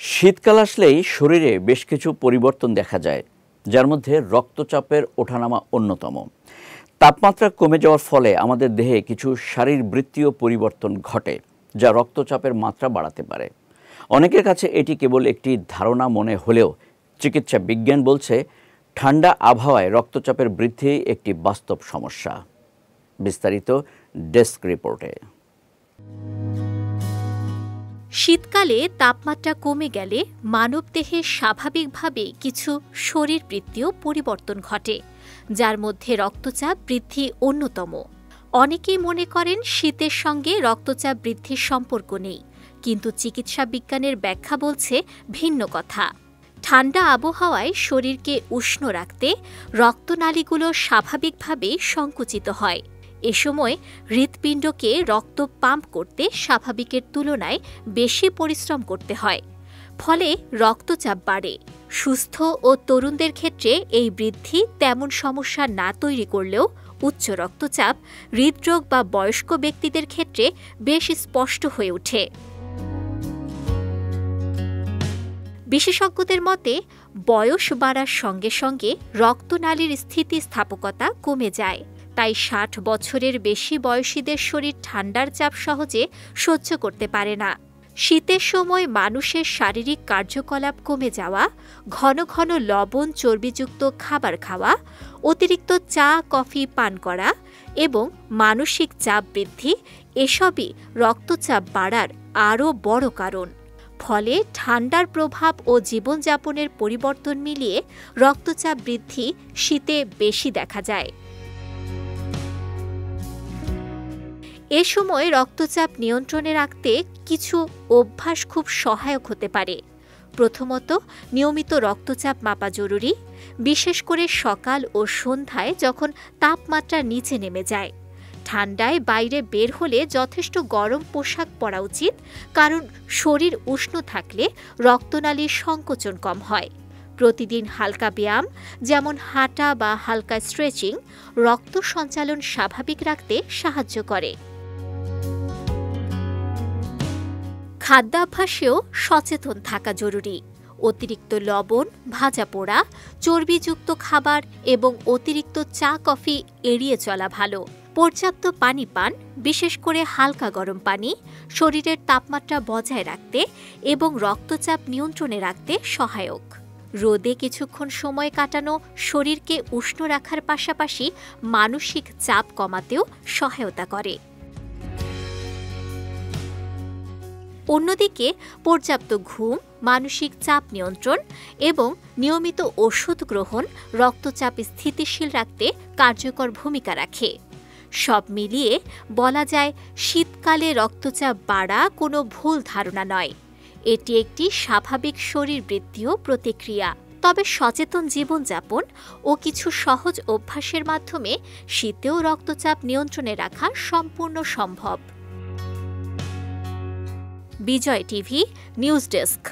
শীতকাল আসলেই শরীরে বেশ কিছু পরিবর্তন দেখা যায়, যার মধ্যে রক্তচাপের ওঠানামা অন্যতম। তাপমাত্রা কমে যাওয়ার ফলে আমাদের দেহে কিছু শারীরবৃত্তীয় পরিবর্তন ঘটে, যা রক্তচাপের মাত্রা বাড়াতে পারে। অনেকের কাছে এটি কেবল একটি ধারণা মনে হলেও চিকিৎসা বিজ্ঞান বলছে ঠান্ডা আবহাওয়ায় রক্তচাপের বৃদ্ধি একটি বাস্তব সমস্যা। বিস্তারিত ডেস্ক রিপোর্টে। শীতকালে তাপমাত্রা কমে গেলে মানবদেহে স্বাভাবিকভাবে কিছু শরীরবৃত্তীয় পরিবর্তন ঘটে, যার মধ্যে রক্তচাপ বৃদ্ধি অন্যতম। অনেকেই মনে করেন শীতের সঙ্গে রক্তচাপ বৃদ্ধির সম্পর্ক নেই, কিন্তু চিকিৎসা বিজ্ঞানের ব্যাখ্যা বলছে ভিন্ন কথা। ঠান্ডা আবহাওয়ায় শরীরকে উষ্ণ রাখতে রক্তনালীগুলো স্বাভাবিকভাবেই সংকুচিত হয়। এ সময় হৃৎপিণ্ডকে রক্ত পাম্প করতে স্বাভাবিকের তুলনায় বেশি পরিশ্রম করতে হয়, ফলে রক্তচাপ বাড়ে। সুস্থ ও তরুণদের ক্ষেত্রে এই বৃদ্ধি তেমন সমস্যা না তৈরি করলেও উচ্চ রক্তচাপ, হৃদরোগ বা বয়স্ক ব্যক্তিদের ক্ষেত্রে বেশ স্পষ্ট হয়ে ওঠে। বিশেষজ্ঞদের মতে বয়স বাড়ার সঙ্গে সঙ্গে রক্তনালীর স্থিতিস্থাপকতা কমে যায়। তাই ৬০ বছরের বেশি বয়সীদের শরীর ঠান্ডার চাপ সহজে সহ্য করতে পারে না। শীতের সময় মানুষের শারীরিক কার্যকলাপ কমে যাওয়া, ঘন ঘন লবণ চর্বিযুক্ত খাবার খাওয়া, অতিরিক্ত চা কফি পান করা এবং মানসিক চাপ বৃদ্ধি এসবই রক্তচাপ বাড়ার আরও বড় কারণ। ফলে ঠান্ডার প্রভাব ও জীবনযাপনের পরিবর্তন মিলিয়ে রক্তচাপ বৃদ্ধি শীতে বেশি দেখা যায়। এ সময় রক্তচাপ নিয়ন্ত্রণে রাখতে কিছু অভ্যাস খুব সহায়ক হতে পারে। প্রথমত, নিয়মিত রক্তচাপ মাপা জরুরি, বিশেষ করে সকাল ও সন্ধ্যায় যখন তাপমাত্রা নিচে নেমে যায়। ঠান্ডায় বাইরে বের হলে যথেষ্ট গরম পোশাক পরা উচিত, কারণ শরীর উষ্ণ থাকলে রক্তনালীর সংকোচন কম হয়। প্রতিদিন হালকা ব্যায়াম, যেমন হাঁটা বা হালকা স্ট্রেচিং, রক্ত সঞ্চালন স্বাভাবিক রাখতে সাহায্য করে। খাদ্যাভ্যাসেও সচেতন থাকা জরুরি। অতিরিক্ত লবণ, ভাজা পোড়া, চর্বিযুক্ত খাবার এবং অতিরিক্ত চা কফি এড়িয়ে চলা ভালো। পর্যাপ্ত পানি পান, বিশেষ করে হালকা গরম পানি, শরীরের তাপমাত্রা বজায় রাখতে এবং রক্তচাপ নিয়ন্ত্রণে রাখতে সহায়ক। রোদে কিছুক্ষণ সময় কাটানো শরীরকে উষ্ণ রাখার পাশাপাশি মানসিক চাপ কমাতেও সহায়তা করে। অন্যদিকে পর্যাপ্ত ঘুম, মানসিক চাপ নিয়ন্ত্রণ এবং নিয়মিত ওষুধ গ্রহণ রক্তচাপ স্থিতিশীল রাখতে কার্যকর ভূমিকা রাখে। সব মিলিয়ে বলা যায় শীতকালে রক্তচাপ বাড়া কোনো ভুল ধারণা নয়। এটি একটি স্বাভাবিক শরীরবৃত্তীয় প্রতিক্রিয়া। তবে সচেতন জীবনযাপন ও কিছু সহজ অভ্যাসের মাধ্যমে শীতেও রক্তচাপ নিয়ন্ত্রণে রাখা সম্পূর্ণ সম্ভব। বিজয় টিভি নিউজ ডেস্ক।